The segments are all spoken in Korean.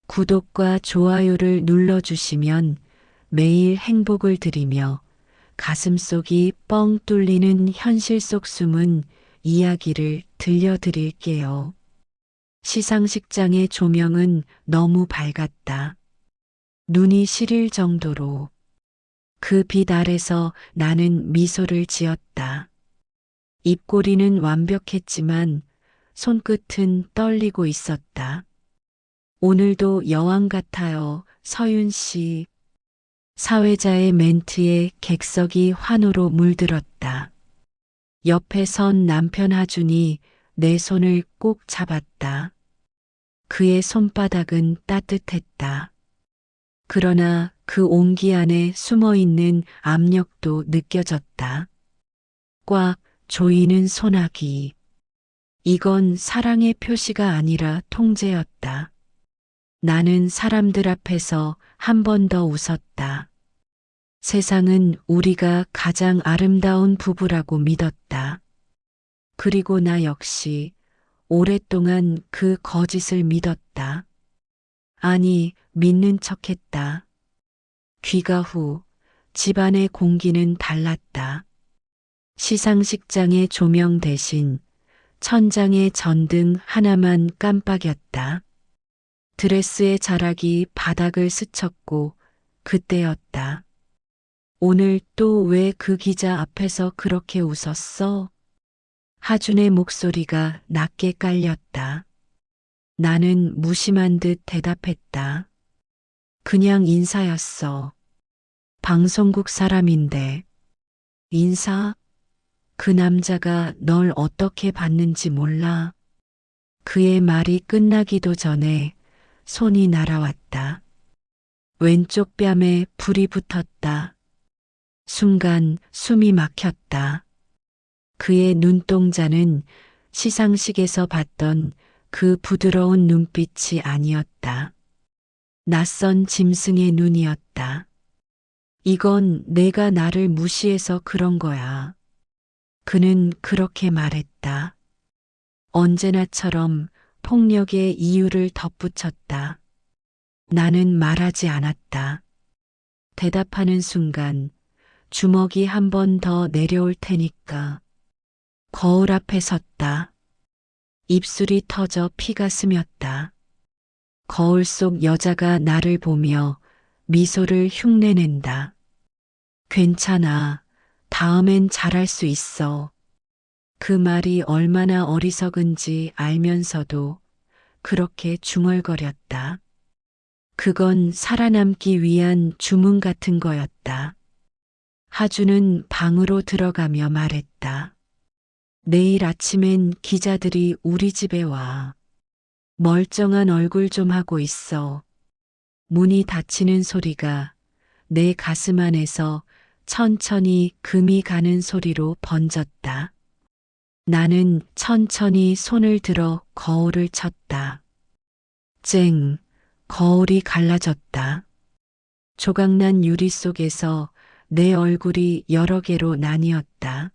구독과 좋아요를 눌러주시면 매일 행복을 드리며 가슴속이 뻥 뚫리는 현실 속 숨은 이야기를 들려드릴게요. 시상식장의 조명은 너무 밝았다. 눈이 시릴 정도로. 그 빛 아래서 나는 미소를 지었다. 입꼬리는 완벽했지만 손끝은 떨리고 있었다. 오늘도 여왕 같아요, 서윤 씨. 사회자의 멘트에 객석이 환호로 물들었다. 옆에 선 남편 하준이 내 손을 꼭 잡았다. 그의 손바닥은 따뜻했다. 그러나 그 온기 안에 숨어 있는 압력도 느껴졌다. 꽉 조이는 소나기. 이건 사랑의 표시가 아니라 통제였다. 나는 사람들 앞에서 한 번 더 웃었다. 세상은 우리가 가장 아름다운 부부라고 믿었다. 그리고 나 역시 오랫동안 그 거짓을 믿었다. 아니, 믿는 척했다. 귀가 후 집안의 공기는 달랐다. 시상식장의 조명 대신 천장의 전등 하나만 깜빡였다. 드레스의 자락이 바닥을 스쳤고 그때였다. 오늘 또 왜 그 기자 앞에서 그렇게 웃었어? 하준의 목소리가 낮게 깔렸다. 나는 무심한 듯 대답했다. 그냥 인사였어. 방송국 사람인데. 인사? 그 남자가 널 어떻게 봤는지 몰라. 그의 말이 끝나기도 전에 손이 날아왔다. 왼쪽 뺨에 불이 붙었다. 순간 숨이 막혔다. 그의 눈동자는 시상식에서 봤던 그 부드러운 눈빛이 아니었다. 낯선 짐승의 눈이었다. 이건 내가 나를 무시해서 그런 거야. 그는 그렇게 말했다. 언제나처럼 폭력의 이유를 덧붙였다. 나는 말하지 않았다. 대답하는 순간 주먹이 한 번 더 내려올 테니까. 거울 앞에 섰다. 입술이 터져 피가 스몄다. 거울 속 여자가 나를 보며 미소를 흉내낸다. 괜찮아. 다음엔 잘할 수 있어. 그 말이 얼마나 어리석은지 알면서도 그렇게 중얼거렸다. 그건 살아남기 위한 주문 같은 거였다. 하준은 방으로 들어가며 말했다. 내일 아침엔 기자들이 우리 집에 와. 멀쩡한 얼굴 좀 하고 있어. 문이 닫히는 소리가 내 가슴 안에서 천천히 금이 가는 소리로 번졌다. 나는 천천히 손을 들어 거울을 쳤다. 쨍, 거울이 갈라졌다. 조각난 유리 속에서 내 얼굴이 여러 개로 나뉘었다.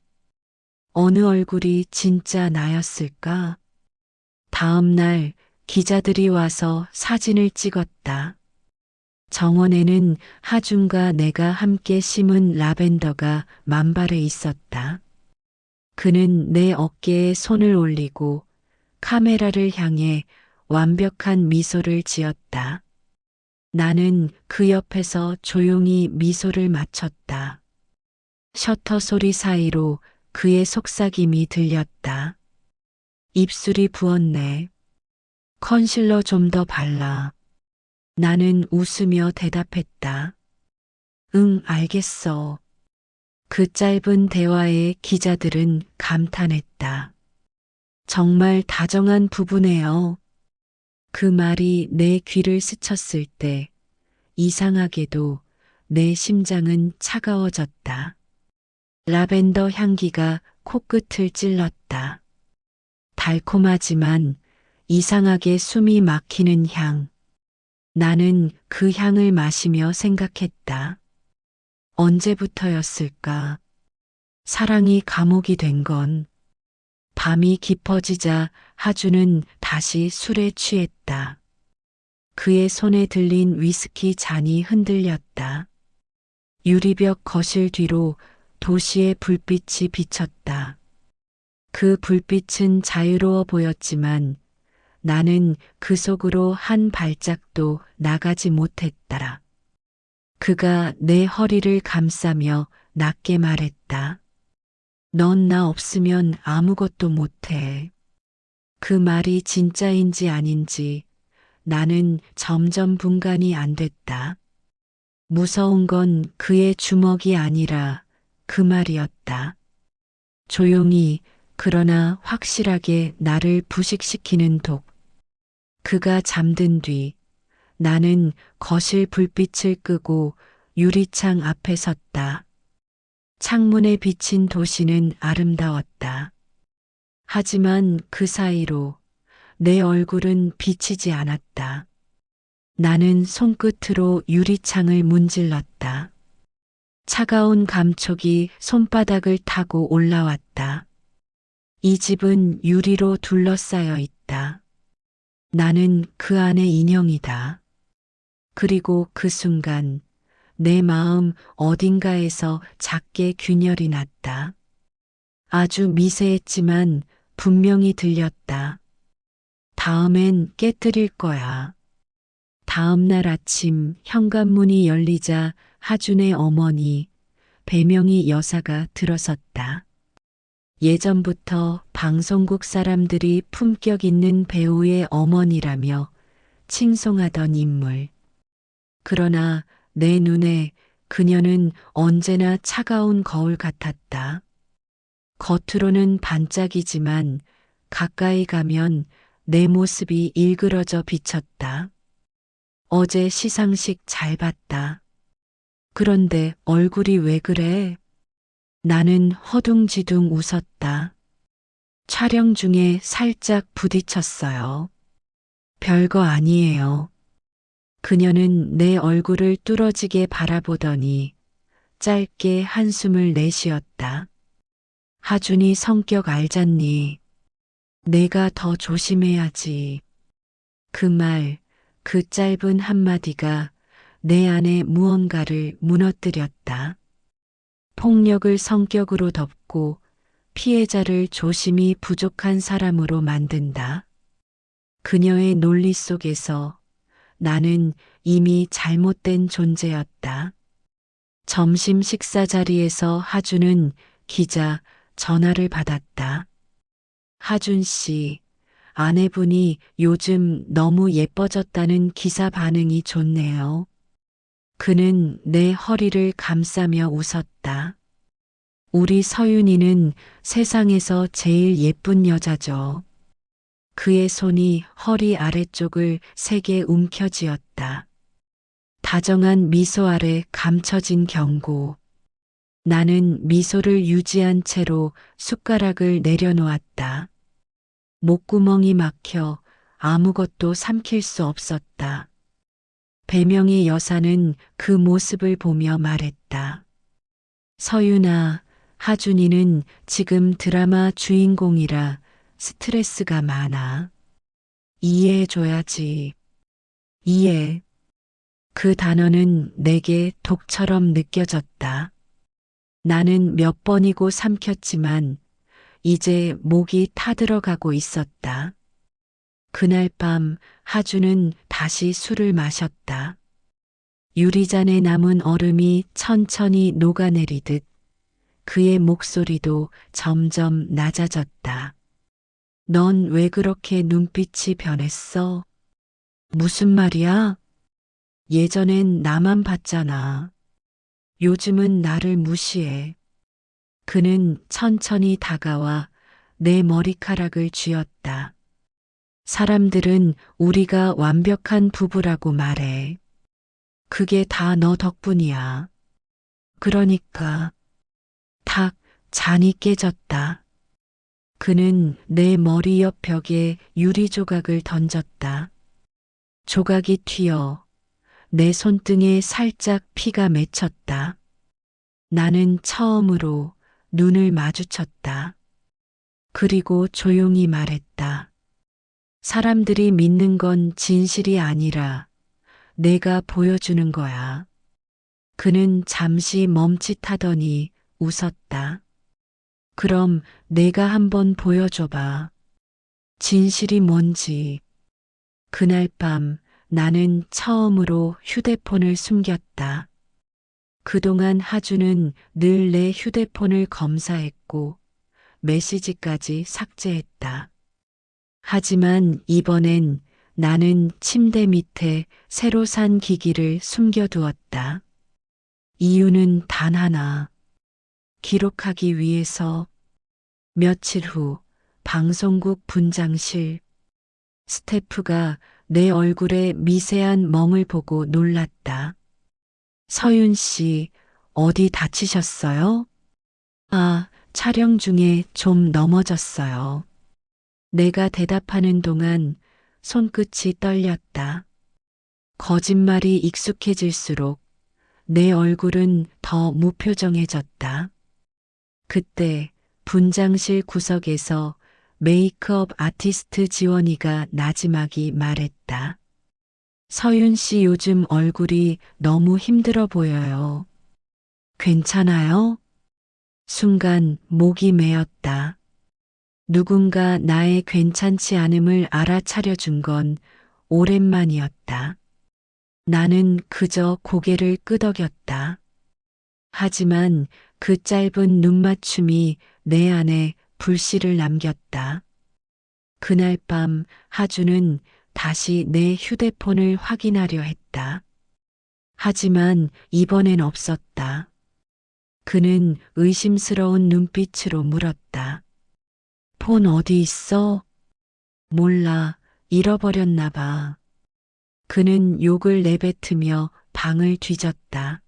어느 얼굴이 진짜 나였을까? 다음 날 기자들이 와서 사진을 찍었다. 정원에는 하준과 내가 함께 심은 라벤더가 만발해 있었다. 그는 내 어깨에 손을 올리고 카메라를 향해 완벽한 미소를 지었다. 나는 그 옆에서 조용히 미소를 맞췄다. 셔터 소리 사이로 그의 속삭임이 들렸다. 입술이 부었네. 컨실러 좀 더 발라. 나는 웃으며 대답했다. 응, 알겠어. 그 짧은 대화에 기자들은 감탄했다. 정말 다정한 부부네요. 그 말이 내 귀를 스쳤을 때 이상하게도 내 심장은 차가워졌다. 라벤더 향기가 코끝을 찔렀다. 달콤하지만 이상하게 숨이 막히는 향. 나는 그 향을 마시며 생각했다. 언제부터였을까? 사랑이 감옥이 된 건. 밤이 깊어지자 하준은 다시 술에 취했다. 그의 손에 들린 위스키 잔이 흔들렸다. 유리벽 거실 뒤로 도시의 불빛이 비쳤다. 그 불빛은 자유로워 보였지만 나는 그 속으로 한 발짝도 나가지 못했다. 그가 내 허리를 감싸며 낮게 말했다. 넌 나 없으면 아무것도 못해. 그 말이 진짜인지 아닌지 나는 점점 분간이 안 됐다. 무서운 건 그의 주먹이 아니라 그 말이었다. 조용히 그러나 확실하게 나를 부식시키는 독. 그가 잠든 뒤 나는 거실 불빛을 끄고 유리창 앞에 섰다. 창문에 비친 도시는 아름다웠다. 하지만 그 사이로 내 얼굴은 비치지 않았다. 나는 손끝으로 유리창을 문질렀다. 차가운 감촉이 손바닥을 타고 올라왔다. 이 집은 유리로 둘러싸여 있다. 나는 그 안의 인형이다. 그리고 그 순간 내 마음 어딘가에서 작게 균열이 났다. 아주 미세했지만 분명히 들렸다. 다음엔 깨뜨릴 거야. 다음 날 아침 현관문이 열리자 하준의 어머니, 배명희 여사가 들어섰다. 예전부터 방송국 사람들이 품격 있는 배우의 어머니라며 칭송하던 인물. 그러나 내 눈에 그녀는 언제나 차가운 거울 같았다. 겉으로는 반짝이지만 가까이 가면 내 모습이 일그러져 비쳤다. 어제 시상식 잘 봤다. 그런데 얼굴이 왜 그래? 나는 허둥지둥 웃었다. 촬영 중에 살짝 부딪혔어요. 별거 아니에요. 그녀는 내 얼굴을 뚫어지게 바라보더니 짧게 한숨을 내쉬었다. 하준이 성격 알잖니. 내가 더 조심해야지. 그 말, 그 짧은 한마디가 내 안에 무언가를 무너뜨렸다. 폭력을 성격으로 덮고 피해자를 조심히 부족한 사람으로 만든다. 그녀의 논리 속에서 나는 이미 잘못된 존재였다. 점심 식사 자리에서 하준은 기자 전화를 받았다. 하준 씨, 아내분이 요즘 너무 예뻐졌다는 기사 반응이 좋네요. 그는 내 허리를 감싸며 웃었다. 우리 서윤이는 세상에서 제일 예쁜 여자죠. 그의 손이 허리 아래쪽을 세게 움켜쥐었다. 다정한 미소 아래 감춰진 경고. 나는 미소를 유지한 채로 숟가락을 내려놓았다. 목구멍이 막혀 아무것도 삼킬 수 없었다. 배명희 여사는 그 모습을 보며 말했다. 서윤아, 하준이는 지금 드라마 주인공이라 스트레스가 많아. 이해해줘야지. 이해. 그 단어는 내게 독처럼 느껴졌다. 나는 몇 번이고 삼켰지만 이제 목이 타들어가고 있었다. 그날 밤 하준은 다시 술을 마셨다. 유리잔에 남은 얼음이 천천히 녹아내리듯 그의 목소리도 점점 낮아졌다. 넌 왜 그렇게 눈빛이 변했어? 무슨 말이야? 예전엔 나만 봤잖아. 요즘은 나를 무시해. 그는 천천히 다가와 내 머리카락을 쥐었다. 사람들은 우리가 완벽한 부부라고 말해. 그게 다 너 덕분이야. 그러니까 탁 잔이 깨졌다. 그는 내 머리 옆 벽에 유리 조각을 던졌다. 조각이 튀어 내 손등에 살짝 피가 맺혔다. 나는 처음으로 눈을 마주쳤다. 그리고 조용히 말했다. 사람들이 믿는 건 진실이 아니라 내가 보여주는 거야. 그는 잠시 멈칫하더니 웃었다. 그럼 내가 한번 보여줘봐. 진실이 뭔지. 그날 밤 나는 처음으로 휴대폰을 숨겼다. 그동안 하주는 늘 내 휴대폰을 검사했고 메시지까지 삭제했다. 하지만 이번엔 나는 침대 밑에 새로 산 기기를 숨겨두었다. 이유는 단 하나. 기록하기 위해서. 며칠 후 방송국 분장실. 스태프가 내 얼굴에 미세한 멍을 보고 놀랐다. 서윤 씨, 어디 다치셨어요? 아, 촬영 중에 좀 넘어졌어요. 내가 대답하는 동안 손끝이 떨렸다. 거짓말이 익숙해질수록 내 얼굴은 더 무표정해졌다. 그때 분장실 구석에서 메이크업 아티스트 지원이가 나지막이 말했다. 서윤 씨 요즘 얼굴이 너무 힘들어 보여요. 괜찮아요? 순간 목이 메었다. 누군가 나의 괜찮지 않음을 알아차려준 건 오랜만이었다. 나는 그저 고개를 끄덕였다. 하지만 그 짧은 눈맞춤이 내 안에 불씨를 남겼다. 그날 밤 하주는 다시 내 휴대폰을 확인하려 했다. 하지만 이번엔 없었다. 그는 의심스러운 눈빛으로 물었다. 폰 어디 있어? 몰라, 잃어버렸나 봐. 그는 욕을 내뱉으며 방을 뒤졌다.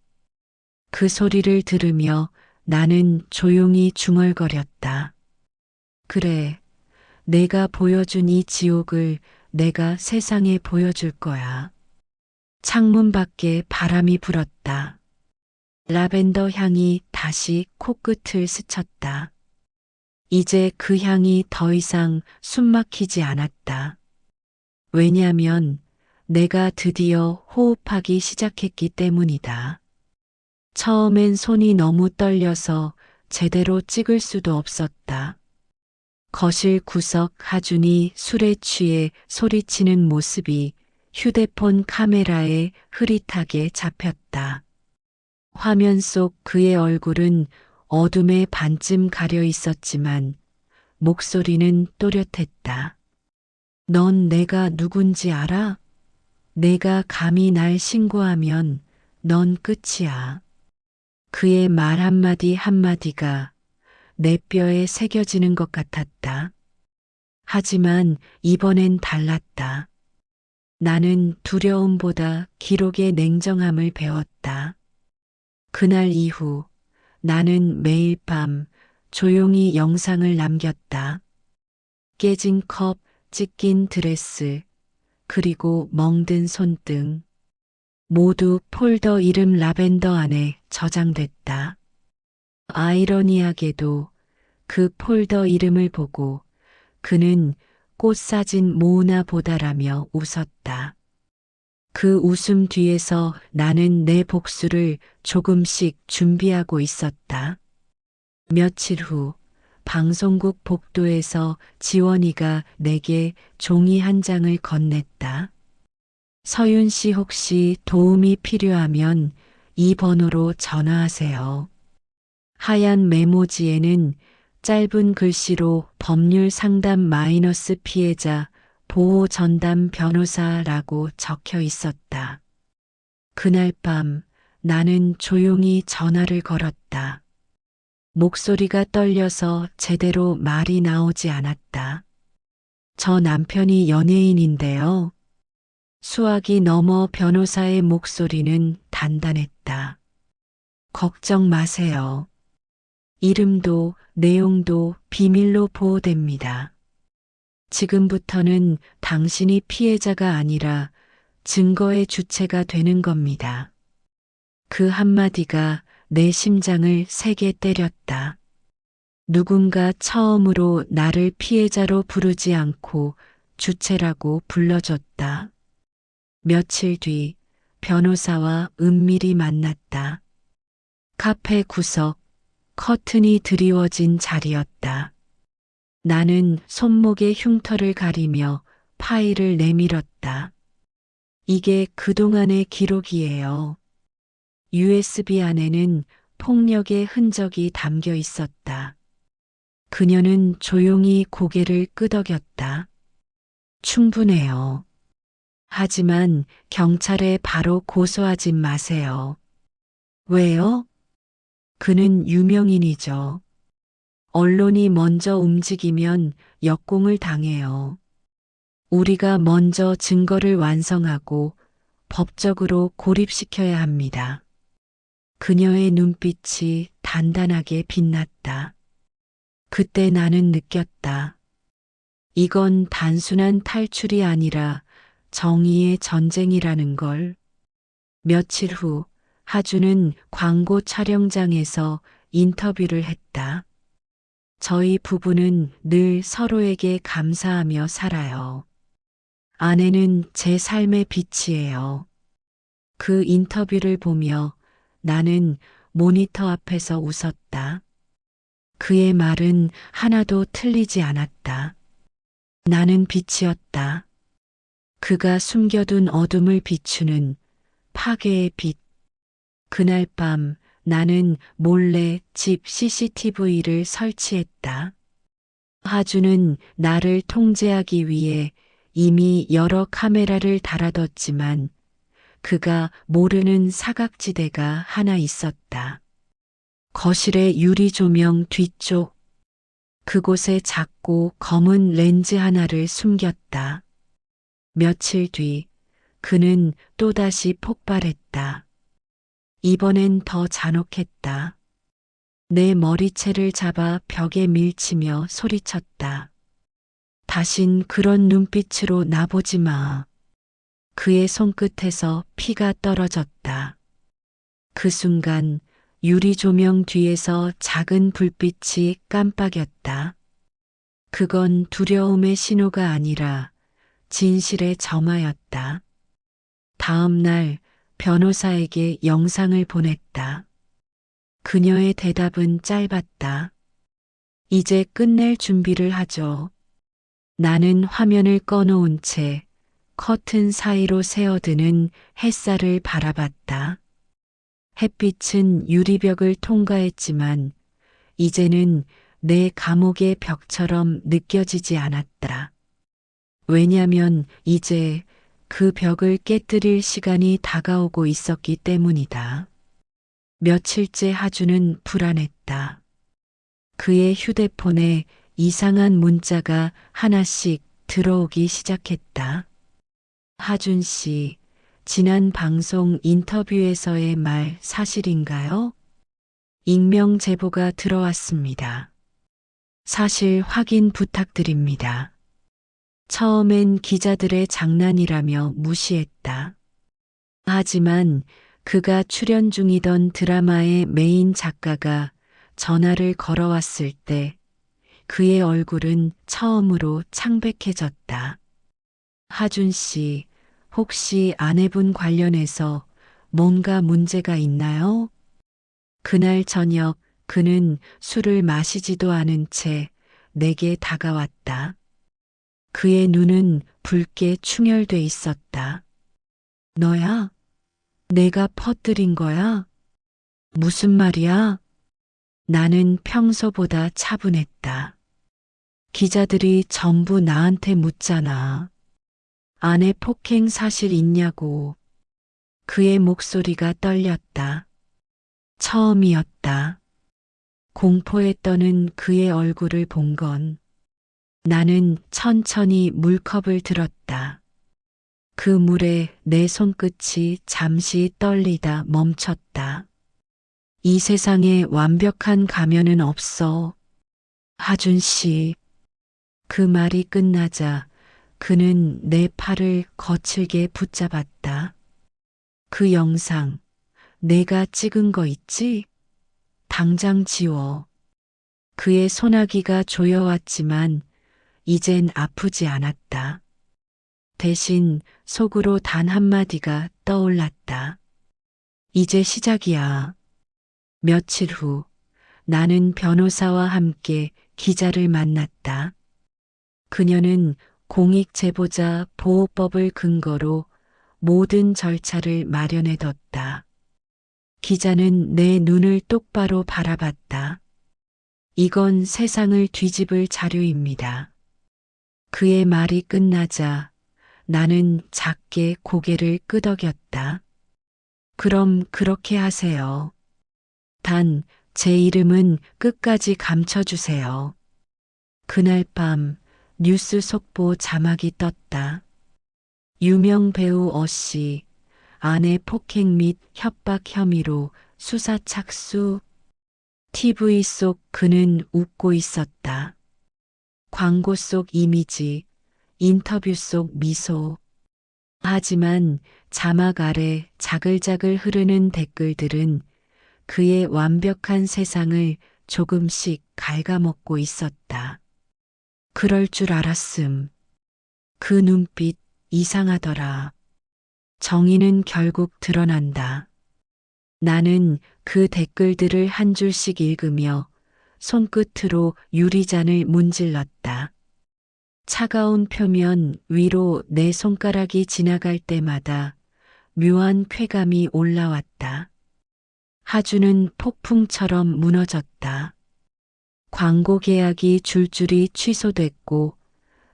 그 소리를 들으며 나는 조용히 중얼거렸다. 그래, 내가 보여준 이 지옥을 내가 세상에 보여줄 거야. 창문 밖에 바람이 불었다. 라벤더 향이 다시 코끝을 스쳤다. 이제 그 향이 더 이상 숨막히지 않았다. 왜냐하면 내가 드디어 호흡하기 시작했기 때문이다. 처음엔 손이 너무 떨려서 제대로 찍을 수도 없었다. 거실 구석 하준이 술에 취해 소리치는 모습이 휴대폰 카메라에 흐릿하게 잡혔다. 화면 속 그의 얼굴은 어둠에 반쯤 가려 있었지만 목소리는 또렷했다. 넌 내가 누군지 알아? 내가 감히 날 신고하면 넌 끝이야. 그의 말 한마디 한마디가 내 뼈에 새겨지는 것 같았다. 하지만 이번엔 달랐다. 나는 두려움보다 기록의 냉정함을 배웠다. 그날 이후 나는 매일 밤 조용히 영상을 남겼다. 깨진 컵, 찢긴 드레스, 그리고 멍든 손등. 모두 폴더 이름 라벤더 안에 저장됐다. 아이러니하게도 그 폴더 이름을 보고 그는 꽃사진 모으나 보다라며 웃었다. 그 웃음 뒤에서 나는 내 복수를 조금씩 준비하고 있었다. 며칠 후 방송국 복도에서 지원이가 내게 종이 한 장을 건넸다. 서윤 씨 혹시 도움이 필요하면 이 번호로 전화하세요. 하얀 메모지에는 짧은 글씨로 법률 상담 마이너스 피해자 보호 전담 변호사라고 적혀 있었다. 그날 밤 나는 조용히 전화를 걸었다. 목소리가 떨려서 제대로 말이 나오지 않았다. 저 남편이 연예인인데요. 수학이 넘어 변호사의 목소리는 단단했다. 걱정 마세요. 이름도 내용도 비밀로 보호됩니다. 지금부터는 당신이 피해자가 아니라 증거의 주체가 되는 겁니다. 그 한마디가 내 심장을 세게 때렸다. 누군가 처음으로 나를 피해자로 부르지 않고 주체라고 불러줬다. 며칠 뒤 변호사와 은밀히 만났다. 카페 구석, 커튼이 드리워진 자리였다. 나는 손목에 흉터를 가리며 파일을 내밀었다. 이게 그동안의 기록이에요. USB 안에는 폭력의 흔적이 담겨 있었다. 그녀는 조용히 고개를 끄덕였다. 충분해요. 하지만 경찰에 바로 고소하지 마세요. 왜요? 그는 유명인이죠. 언론이 먼저 움직이면 역공을 당해요. 우리가 먼저 증거를 완성하고 법적으로 고립시켜야 합니다. 그녀의 눈빛이 단단하게 빛났다. 그때 나는 느꼈다. 이건 단순한 탈출이 아니라 정의의 전쟁이라는 걸. 며칠 후 하주는 광고 촬영장에서 인터뷰를 했다. 저희 부부는 늘 서로에게 감사하며 살아요. 아내는 제 삶의 빛이에요. 그 인터뷰를 보며 나는 모니터 앞에서 웃었다. 그의 말은 하나도 틀리지 않았다. 나는 빛이었다. 그가 숨겨둔 어둠을 비추는 파괴의 빛. 그날 밤 나는 몰래 집 CCTV를 설치했다. 하주는 나를 통제하기 위해 이미 여러 카메라를 달아뒀지만 그가 모르는 사각지대가 하나 있었다. 거실의 유리 조명 뒤쪽. 그곳에 작고 검은 렌즈 하나를 숨겼다. 며칠 뒤 그는 또다시 폭발했다. 이번엔 더 잔혹했다. 내 머리채를 잡아 벽에 밀치며 소리쳤다. 다신 그런 눈빛으로 나보지 마. 그의 손끝에서 피가 떨어졌다. 그 순간 유리 조명 뒤에서 작은 불빛이 깜빡였다. 그건 두려움의 신호가 아니라 진실의 점화였다. 다음 날 변호사에게 영상을 보냈다. 그녀의 대답은 짧았다. 이제 끝낼 준비를 하죠. 나는 화면을 꺼놓은 채 커튼 사이로 새어드는 햇살을 바라봤다. 햇빛은 유리벽을 통과했지만 이제는 내 감옥의 벽처럼 느껴지지 않았다. 왜냐면 이제 그 벽을 깨뜨릴 시간이 다가오고 있었기 때문이다. 며칠째 하주는 불안했다. 그의 휴대폰에 이상한 문자가 하나씩 들어오기 시작했다. 하준 씨, 지난 방송 인터뷰에서의 말 사실인가요? 익명 제보가 들어왔습니다. 사실 확인 부탁드립니다. 처음엔 기자들의 장난이라며 무시했다. 하지만 그가 출연 중이던 드라마의 메인 작가가 전화를 걸어왔을 때 그의 얼굴은 처음으로 창백해졌다. 하준 씨, 혹시 아내분 관련해서 뭔가 문제가 있나요? 그날 저녁 그는 술을 마시지도 않은 채 내게 다가왔다. 그의 눈은 붉게 충혈돼 있었다. 너야? 내가 퍼뜨린 거야? 무슨 말이야? 나는 평소보다 차분했다. 기자들이 전부 나한테 묻잖아. 아내 폭행 사실 있냐고. 그의 목소리가 떨렸다. 처음이었다. 공포에 떠는 그의 얼굴을 본 건 나는 천천히 물컵을 들었다. 그 물에 내 손끝이 잠시 떨리다 멈췄다. 이 세상에 완벽한 가면은 없어. 하준 씨. 그 말이 끝나자 그는 내 팔을 거칠게 붙잡았다. 그 영상, 내가 찍은 거 있지? 당장 지워. 그의 소나기가 조여왔지만 이젠 아프지 않았다. 대신 속으로 단 한마디가 떠올랐다. 이제 시작이야. 며칠 후 나는 변호사와 함께 기자를 만났다. 그녀는 공익제보자 보호법을 근거로 모든 절차를 마련해뒀다. 기자는 내 눈을 똑바로 바라봤다. 이건 세상을 뒤집을 자료입니다. 그의 말이 끝나자 나는 작게 고개를 끄덕였다. 그럼 그렇게 하세요. 단, 제 이름은 끝까지 감춰주세요. 그날 밤 뉴스 속보 자막이 떴다. 유명 배우 어씨, 아내 폭행 및 협박 혐의로 수사 착수. TV 속 그는 웃고 있었다. 광고 속 이미지, 인터뷰 속 미소. 하지만 자막 아래 자글자글 흐르는 댓글들은 그의 완벽한 세상을 조금씩 갉아먹고 있었다. 그럴 줄 알았음. 그 눈빛 이상하더라. 정의는 결국 드러난다. 나는 그 댓글들을 한 줄씩 읽으며 손끝으로 유리잔을 문질렀다. 차가운 표면 위로 내 손가락이 지나갈 때마다 묘한 쾌감이 올라왔다. 하주는 폭풍처럼 무너졌다. 광고 계약이 줄줄이 취소됐고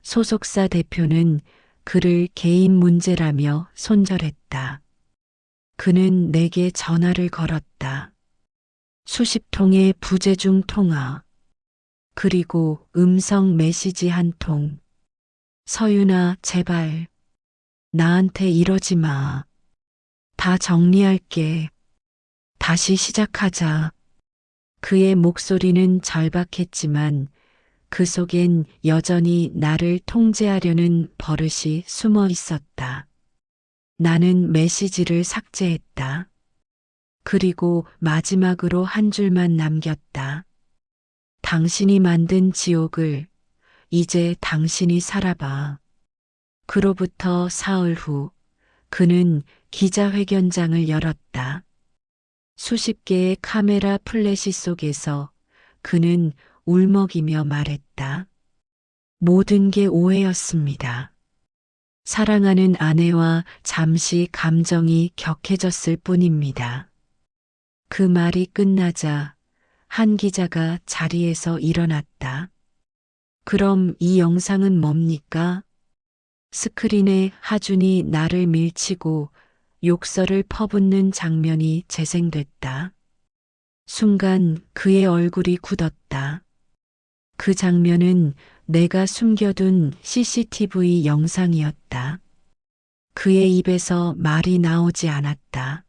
소속사 대표는 그를 개인 문제라며 손절했다. 그는 내게 전화를 걸었다. 수십 통의 부재중 통화. 그리고 음성 메시지 한 통. 서윤아, 제발. 나한테 이러지 마. 다 정리할게. 다시 시작하자. 그의 목소리는 절박했지만 그 속엔 여전히 나를 통제하려는 버릇이 숨어 있었다. 나는 메시지를 삭제했다. 그리고 마지막으로 한 줄만 남겼다. 당신이 만든 지옥을 이제 당신이 살아봐. 그로부터 사흘 후 그는 기자회견장을 열었다. 수십 개의 카메라 플래시 속에서 그는 울먹이며 말했다. 모든 게 오해였습니다. 사랑하는 아내와 잠시 감정이 격해졌을 뿐입니다. 그 말이 끝나자 한 기자가 자리에서 일어났다. 그럼 이 영상은 뭡니까? 스크린에 하준이 나를 밀치고 욕설을 퍼붓는 장면이 재생됐다. 순간 그의 얼굴이 굳었다. 그 장면은 내가 숨겨둔 CCTV 영상이었다. 그의 입에서 말이 나오지 않았다.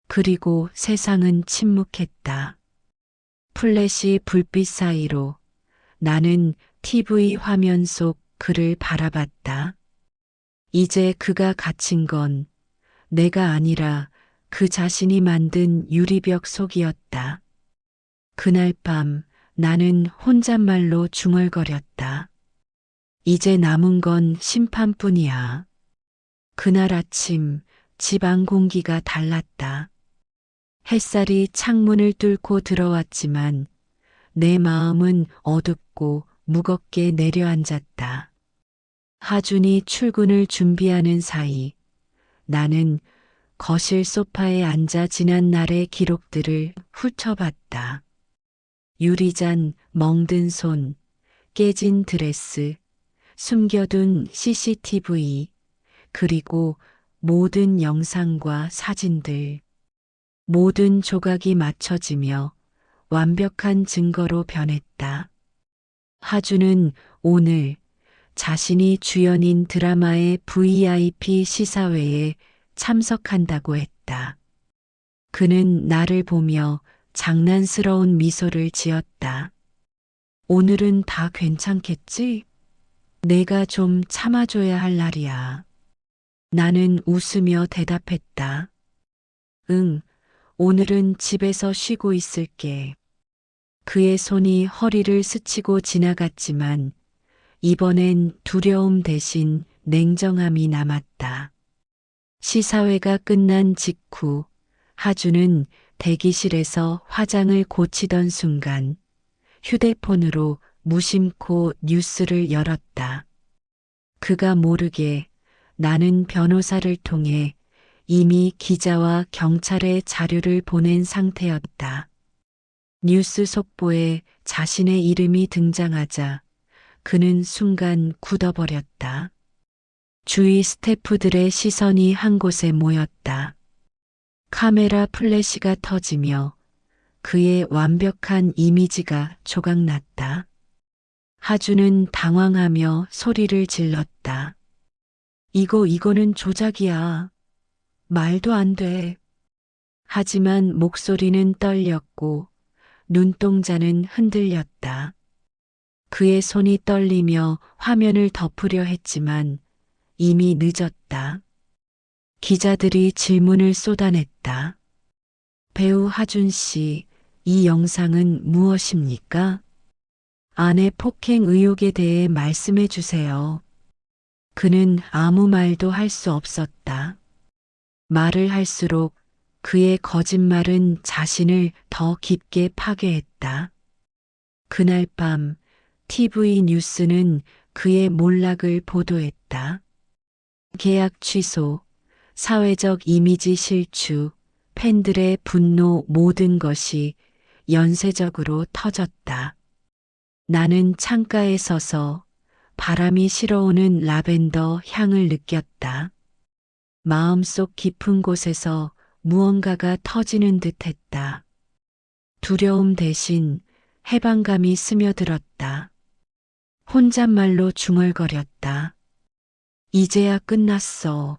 그리고 세상은 침묵했다. 플래시 불빛 사이로 나는 TV 화면 속 그를 바라봤다. 이제 그가 갇힌 건 내가 아니라 그 자신이 만든 유리벽 속이었다. 그날 밤 나는 혼잣말로 중얼거렸다. 이제 남은 건 심판뿐이야. 그날 아침 집 안 공기가 달랐다. 햇살이 창문을 뚫고 들어왔지만 내 마음은 어둡고 무겁게 내려앉았다. 하준이 출근을 준비하는 사이 나는 거실 소파에 앉아 지난 날의 기록들을 훑어봤다. 유리잔, 멍든 손, 깨진 드레스, 숨겨둔 CCTV, 그리고 모든 영상과 사진들. 모든 조각이 맞춰지며 완벽한 증거로 변했다. 하준은 오늘 자신이 주연인 드라마의 VIP 시사회에 참석한다고 했다. 그는 나를 보며 장난스러운 미소를 지었다. 오늘은 다 괜찮겠지? 내가 좀 참아줘야 할 날이야. 나는 웃으며 대답했다. 응, 오늘은 집에서 쉬고 있을게. 그의 손이 허리를 스치고 지나갔지만 이번엔 두려움 대신 냉정함이 남았다. 시사회가 끝난 직후 하주는 대기실에서 화장을 고치던 순간 휴대폰으로 무심코 뉴스를 열었다. 그가 모르게 나는 변호사를 통해 이미 기자와 경찰에 자료를 보낸 상태였다. 뉴스 속보에 자신의 이름이 등장하자 그는 순간 굳어버렸다. 주위 스태프들의 시선이 한 곳에 모였다. 카메라 플래시가 터지며 그의 완벽한 이미지가 조각났다. 하주는 당황하며 소리를 질렀다. 이거는 조작이야. 말도 안 돼. 하지만 목소리는 떨렸고 눈동자는 흔들렸다. 그의 손이 떨리며 화면을 덮으려 했지만 이미 늦었다. 기자들이 질문을 쏟아냈다. 배우 하준 씨, 이 영상은 무엇입니까? 아내 폭행 의혹에 대해 말씀해 주세요. 그는 아무 말도 할 수 없었다. 말을 할수록 그의 거짓말은 자신을 더 깊게 파괴했다. 그날 밤 TV 뉴스는 그의 몰락을 보도했다. 계약 취소, 사회적 이미지 실추, 팬들의 분노 모든 것이 연쇄적으로 터졌다. 나는 창가에 서서 바람이 실어오는 라벤더 향을 느꼈다. 마음속 깊은 곳에서 무언가가 터지는 듯했다. 두려움 대신 해방감이 스며들었다. 혼잣말로 중얼거렸다. 이제야 끝났어.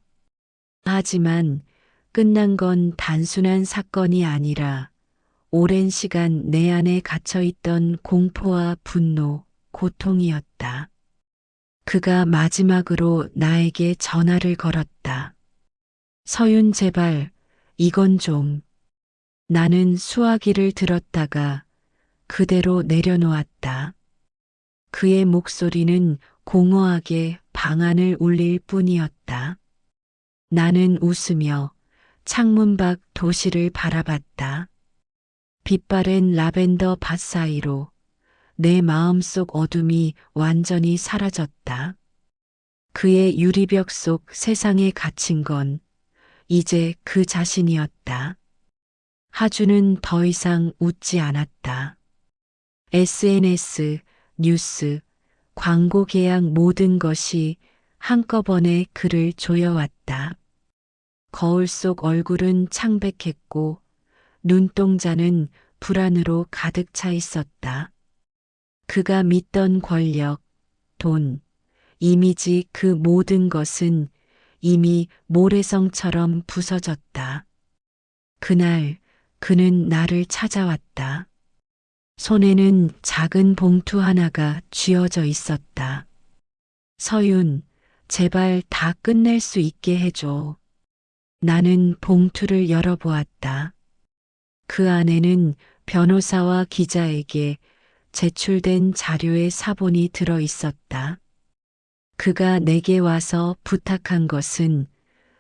하지만 끝난 건 단순한 사건이 아니라 오랜 시간 내 안에 갇혀있던 공포와 분노, 고통이었다. 그가 마지막으로 나에게 전화를 걸었다. 서윤 제발, 이건 좀. 나는 수화기를 들었다가 그대로 내려놓았다. 그의 목소리는 공허하게 방안을 울릴 뿐이었다. 나는 웃으며 창문 밖 도시를 바라봤다. 빛바랜 라벤더 밭 사이로 내 마음속 어둠이 완전히 사라졌다. 그의 유리벽 속 세상에 갇힌 건 이제 그 자신이었다. 하주는 더 이상 웃지 않았다. SNS, 뉴스, 광고 계약 모든 것이 한꺼번에 그를 조여왔다. 거울 속 얼굴은 창백했고 눈동자는 불안으로 가득 차 있었다. 그가 믿던 권력, 돈, 이미지 그 모든 것은 이미 모래성처럼 부서졌다. 그날 그는 나를 찾아왔다. 손에는 작은 봉투 하나가 쥐어져 있었다. 서윤, 제발 다 끝낼 수 있게 해줘. 나는 봉투를 열어보았다. 그 안에는 변호사와 기자에게 제출된 자료의 사본이 들어 있었다. 그가 내게 와서 부탁한 것은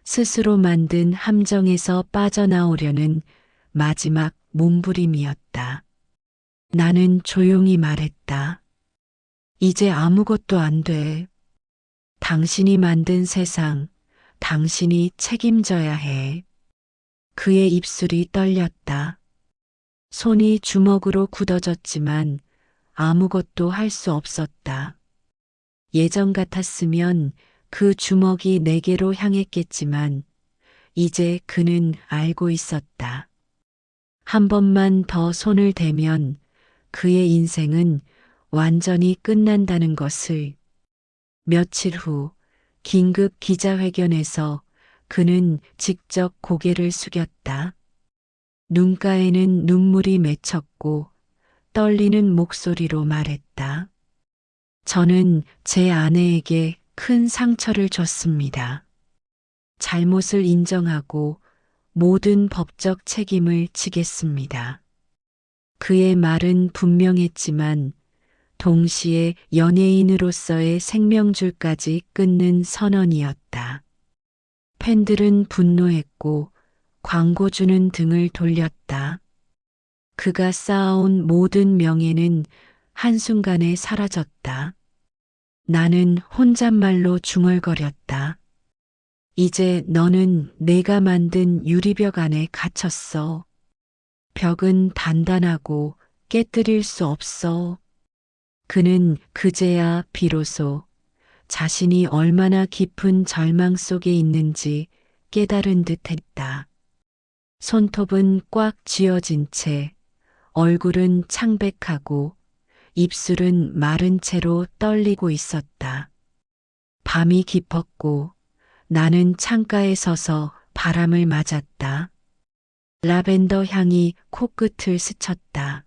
스스로 만든 함정에서 빠져나오려는 마지막 몸부림이었다. 나는 조용히 말했다. 이제 아무것도 안 돼. 당신이 만든 세상, 당신이 책임져야 해. 그의 입술이 떨렸다. 손이 주먹으로 굳어졌지만 아무것도 할 수 없었다. 예전 같았으면 그 주먹이 내게로 향했겠지만 이제 그는 알고 있었다. 한 번만 더 손을 대면 그의 인생은 완전히 끝난다는 것을. 며칠 후 긴급 기자회견에서 그는 직접 고개를 숙였다. 눈가에는 눈물이 맺혔고 떨리는 목소리로 말했다. 저는 제 아내에게 큰 상처를 줬습니다. 잘못을 인정하고 모든 법적 책임을 지겠습니다. 그의 말은 분명했지만 동시에 연예인으로서의 생명줄까지 끊는 선언이었다. 팬들은 분노했고 광고주는 등을 돌렸다. 그가 쌓아온 모든 명예는 한순간에 사라졌다. 나는 혼잣말로 중얼거렸다. 이제 너는 내가 만든 유리벽 안에 갇혔어. 벽은 단단하고 깨뜨릴 수 없어. 그는 그제야 비로소 자신이 얼마나 깊은 절망 속에 있는지 깨달은 듯 했다. 손톱은 꽉 쥐어진 채 얼굴은 창백하고 입술은 마른 채로 떨리고 있었다. 밤이 깊었고 나는 창가에 서서 바람을 맞았다. 라벤더 향이 코끝을 스쳤다.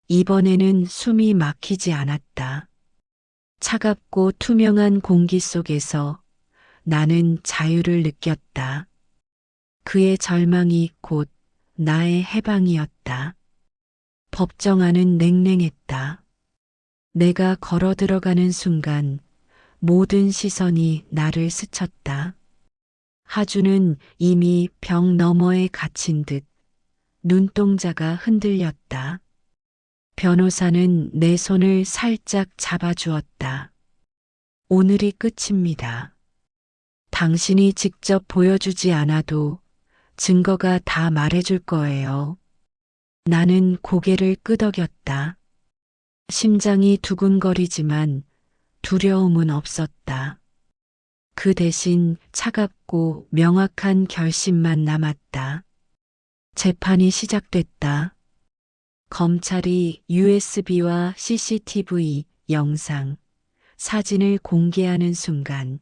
이번에는 숨이 막히지 않았다. 차갑고 투명한 공기 속에서 나는 자유를 느꼈다. 그의 절망이 곧 나의 해방이었다. 법정 안은 냉랭했다. 내가 걸어 들어가는 순간 모든 시선이 나를 스쳤다. 하주는 이미 벽 너머에 갇힌 듯 눈동자가 흔들렸다. 변호사는 내 손을 살짝 잡아주었다. 오늘이 끝입니다. 당신이 직접 보여주지 않아도 증거가 다 말해줄 거예요. 나는 고개를 끄덕였다. 심장이 두근거리지만 두려움은 없었다. 그 대신 차갑고 명확한 결심만 남았다. 재판이 시작됐다. 검찰이 USB와 CCTV 영상, 사진을 공개하는 순간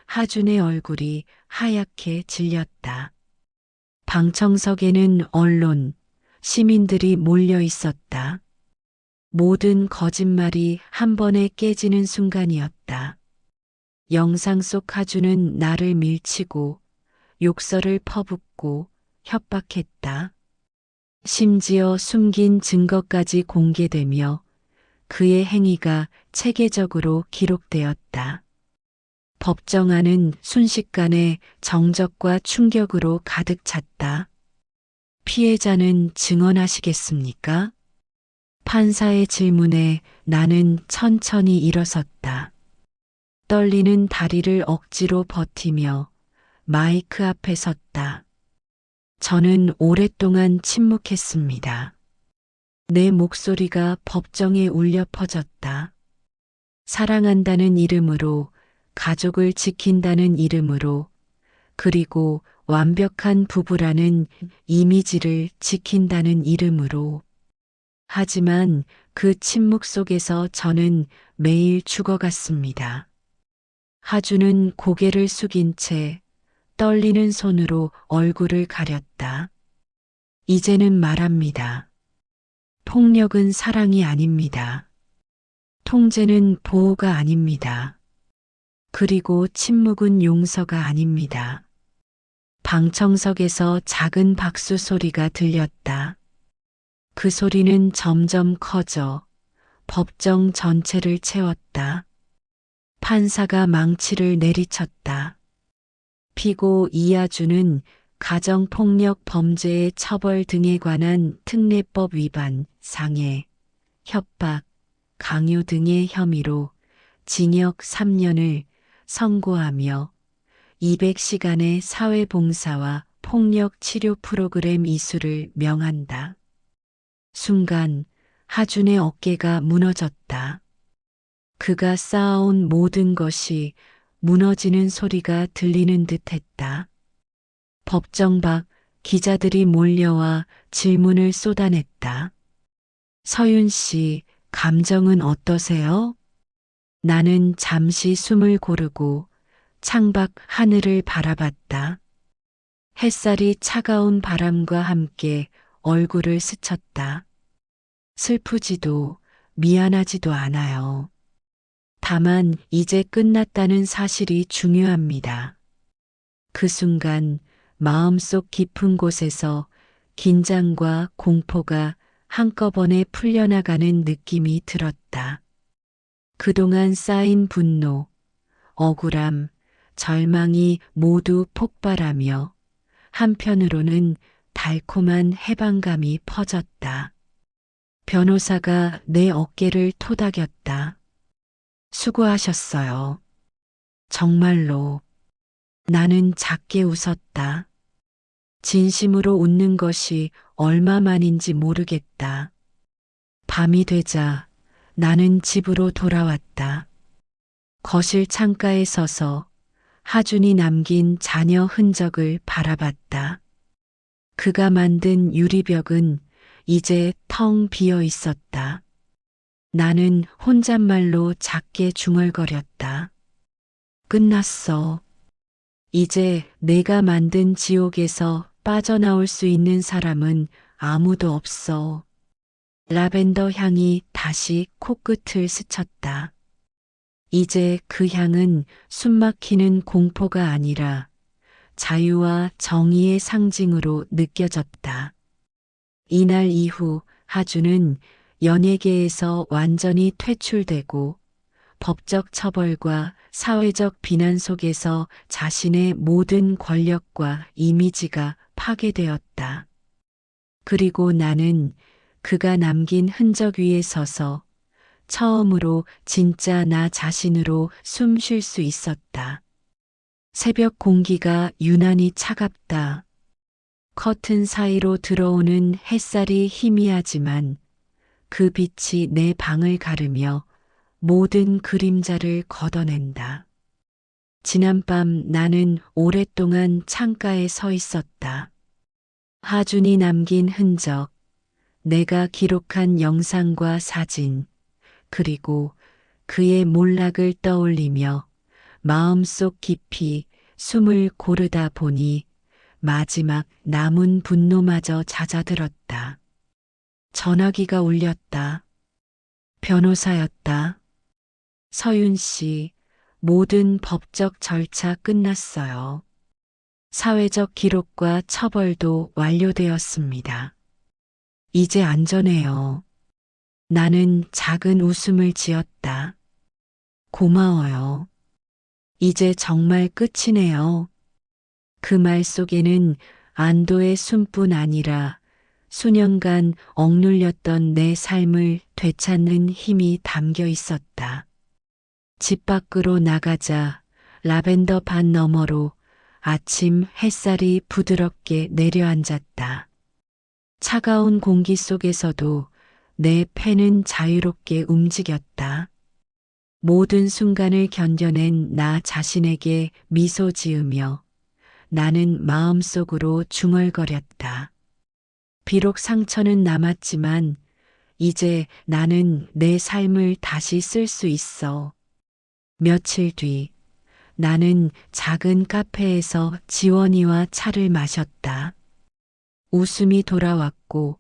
하준의 얼굴이 하얗게 질렸다. 방청석에는 언론, 시민들이 몰려 있었다. 모든 거짓말이 한 번에 깨지는 순간이었다. 영상 속 하준은 나를 밀치고 욕설을 퍼붓고 협박했다. 심지어 숨긴 증거까지 공개되며 그의 행위가 체계적으로 기록되었다. 법정 안은 순식간에 정적과 충격으로 가득 찼다. 피해자는 증언하시겠습니까? 판사의 질문에 나는 천천히 일어섰다. 떨리는 다리를 억지로 버티며 마이크 앞에 섰다. 저는 오랫동안 침묵했습니다. 내 목소리가 법정에 울려 퍼졌다. 사랑한다는 이름으로, 가족을 지킨다는 이름으로, 그리고 완벽한 부부라는 이미지를 지킨다는 이름으로. 하지만 그 침묵 속에서 저는 매일 죽어갔습니다. 하주는 고개를 숙인 채 떨리는 손으로 얼굴을 가렸다. 이제는 말합니다. 폭력은 사랑이 아닙니다. 통제는 보호가 아닙니다. 그리고 침묵은 용서가 아닙니다. 방청석에서 작은 박수 소리가 들렸다. 그 소리는 점점 커져 법정 전체를 채웠다. 판사가 망치를 내리쳤다. 피고 이하준은 가정폭력 범죄의 처벌 등에 관한 특례법 위반, 상해, 협박, 강요 등의 혐의로 징역 3년을 선고하며 200시간의 사회봉사와 폭력 치료 프로그램 이수를 명한다. 순간 하준의 어깨가 무너졌다. 그가 쌓아온 모든 것이 무너지는 소리가 들리는 듯했다. 법정 밖 기자들이 몰려와 질문을 쏟아냈다. 서윤 씨, 감정은 어떠세요? 나는 잠시 숨을 고르고 창밖 하늘을 바라봤다. 햇살이 차가운 바람과 함께 얼굴을 스쳤다. 슬프지도 미안하지도 않아요. 다만 이제 끝났다는 사실이 중요합니다. 그 순간 마음속 깊은 곳에서 긴장과 공포가 한꺼번에 풀려나가는 느낌이 들었다. 그동안 쌓인 분노, 억울함, 절망이 모두 폭발하며 한편으로는 달콤한 해방감이 퍼졌다. 변호사가 내 어깨를 토닥였다. 수고하셨어요. 정말로. 나는 작게 웃었다. 진심으로 웃는 것이 얼마만인지 모르겠다. 밤이 되자 나는 집으로 돌아왔다. 거실 창가에 서서 하준이 남긴 자녀 흔적을 바라봤다. 그가 만든 유리벽은 이제 텅 비어 있었다. 나는 혼잣말로 작게 중얼거렸다. 끝났어. 이제 내가 만든 지옥에서 빠져나올 수 있는 사람은 아무도 없어. 라벤더 향이 다시 코끝을 스쳤다. 이제 그 향은 숨막히는 공포가 아니라 자유와 정의의 상징으로 느껴졌다. 이날 이후 하준은 연예계에서 완전히 퇴출되고 법적 처벌과 사회적 비난 속에서 자신의 모든 권력과 이미지가 파괴되었다. 그리고 나는 그가 남긴 흔적 위에 서서 처음으로 진짜 나 자신으로 숨 쉴 수 있었다. 새벽 공기가 유난히 차갑다. 커튼 사이로 들어오는 햇살이 희미하지만 그 빛이 내 방을 가르며 모든 그림자를 걷어낸다. 지난밤 나는 오랫동안 창가에 서 있었다. 하준이 남긴 흔적, 내가 기록한 영상과 사진, 그리고 그의 몰락을 떠올리며 마음속 깊이 숨을 고르다 보니 마지막 남은 분노마저 잦아들었다. 전화기가 울렸다. 변호사였다. 서윤 씨, 모든 법적 절차 끝났어요. 사회적 기록과 처벌도 완료되었습니다. 이제 안전해요. 나는 작은 웃음을 지었다. 고마워요. 이제 정말 끝이네요. 그 말 속에는 안도의 숨뿐 아니라 수년간 억눌렸던 내 삶을 되찾는 힘이 담겨 있었다. 집 밖으로 나가자 라벤더 밭 너머로 아침 햇살이 부드럽게 내려앉았다. 차가운 공기 속에서도 내 폐는 자유롭게 움직였다. 모든 순간을 견뎌낸 나 자신에게 미소 지으며 나는 마음속으로 중얼거렸다. 비록 상처는 남았지만 이제 나는 내 삶을 다시 쓸 수 있어. 며칠 뒤 나는 작은 카페에서 지원이와 차를 마셨다. 웃음이 돌아왔고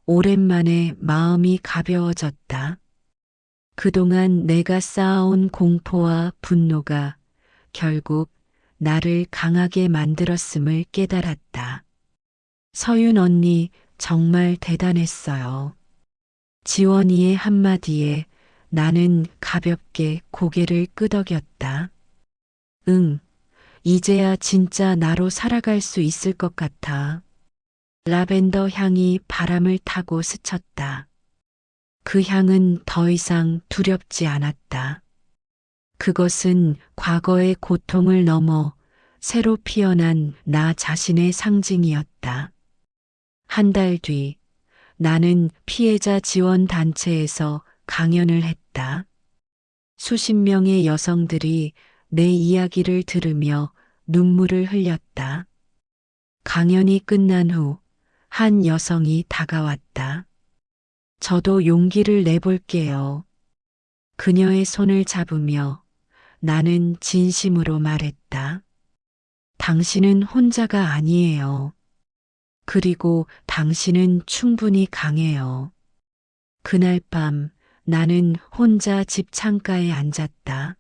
오랜만에 마음이 가벼워졌다. 그동안 내가 쌓아온 공포와 분노가 결국 나를 강하게 만들었음을 깨달았다. 서윤 언니 정말 대단했어요. 지원이의 한마디에 나는 가볍게 고개를 끄덕였다. 응, 이제야 진짜 나로 살아갈 수 있을 것 같아. 라벤더 향이 바람을 타고 스쳤다. 그 향은 더 이상 두렵지 않았다. 그것은 과거의 고통을 넘어 새로 피어난 나 자신의 상징이었다. 한 달 뒤 나는 피해자 지원 단체에서 강연을 했다. 수십 명의 여성들이 내 이야기를 들으며 눈물을 흘렸다. 강연이 끝난 후 한 여성이 다가왔다. 저도 용기를 내볼게요. 그녀의 손을 잡으며 나는 진심으로 말했다. 당신은 혼자가 아니에요. 그리고 당신은 충분히 강해요. 그날 밤 나는 혼자 집 창가에 앉았다.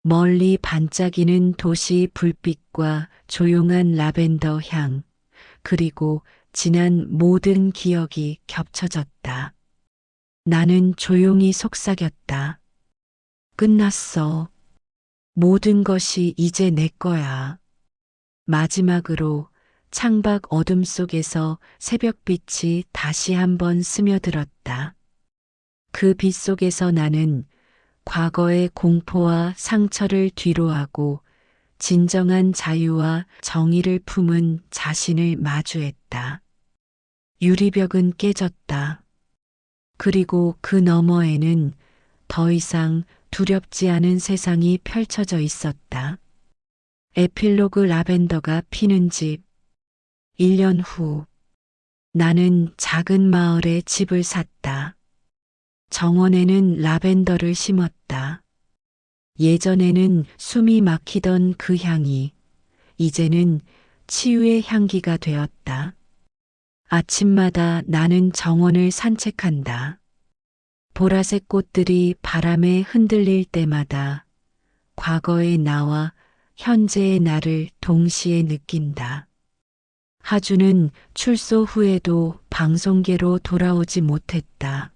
멀리 반짝이는 도시 불빛과 조용한 라벤더 향, 그리고 지난 모든 기억이 겹쳐졌다. 나는 조용히 속삭였다. 끝났어. 모든 것이 이제 내 거야. 마지막으로 창밖 어둠 속에서 새벽빛이 다시 한번 스며들었다. 그 빛 속에서 나는 과거의 공포와 상처를 뒤로하고 진정한 자유와 정의를 품은 자신을 마주했다. 유리벽은 깨졌다. 그리고 그 너머에는 더 이상 두렵지 않은 세상이 펼쳐져 있었다. 에필로그 라벤더가 피는 집. 1년 후, 나는 작은 마을에 집을 샀다. 정원에는 라벤더를 심었다. 예전에는 숨이 막히던 그 향이 이제는 치유의 향기가 되었다. 아침마다 나는 정원을 산책한다. 보라색 꽃들이 바람에 흔들릴 때마다 과거의 나와 현재의 나를 동시에 느낀다. 하주는 출소 후에도 방송계로 돌아오지 못했다.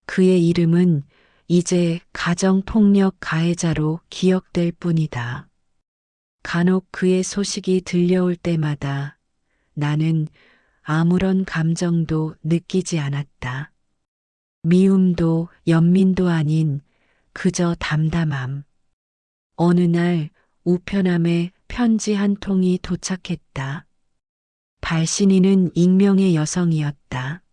그의 이름은 이제 가정폭력 가해자로 기억될 뿐이다. 간혹 그의 소식이 들려올 때마다 나는 아무런 감정도 느끼지 않았다. 미움도 연민도 아닌 그저 담담함. 어느 날 우편함에 편지 한 통이 도착했다. 발신인은 익명의 여성이었다.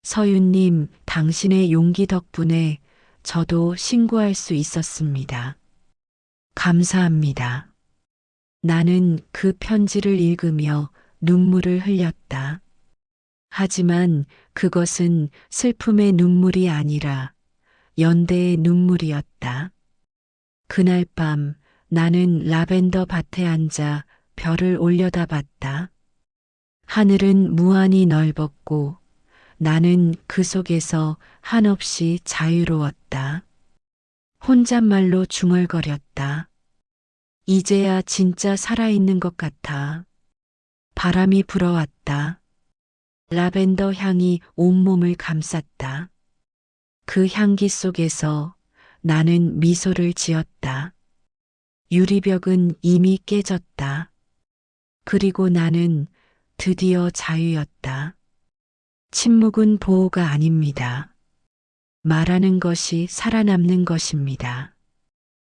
서윤님, 당신의 용기 덕분에 저도 신고할 수 있었습니다. 감사합니다. 나는 그 편지를 읽으며 눈물을 흘렸다. 하지만 그것은 슬픔의 눈물이 아니라 연대의 눈물이었다. 그날 밤 나는 라벤더 밭에 앉아 별을 올려다봤다. 하늘은 무한히 넓었고 나는 그 속에서 한없이 자유로웠다. 혼잣말로 중얼거렸다. 이제야 진짜 살아있는 것 같아. 바람이 불어왔다. 라벤더 향이 온몸을 감쌌다. 그 향기 속에서 나는 미소를 지었다. 유리벽은 이미 깨졌다. 그리고 나는 드디어 자유였다. 침묵은 보호가 아닙니다. 말하는 것이 살아남는 것입니다.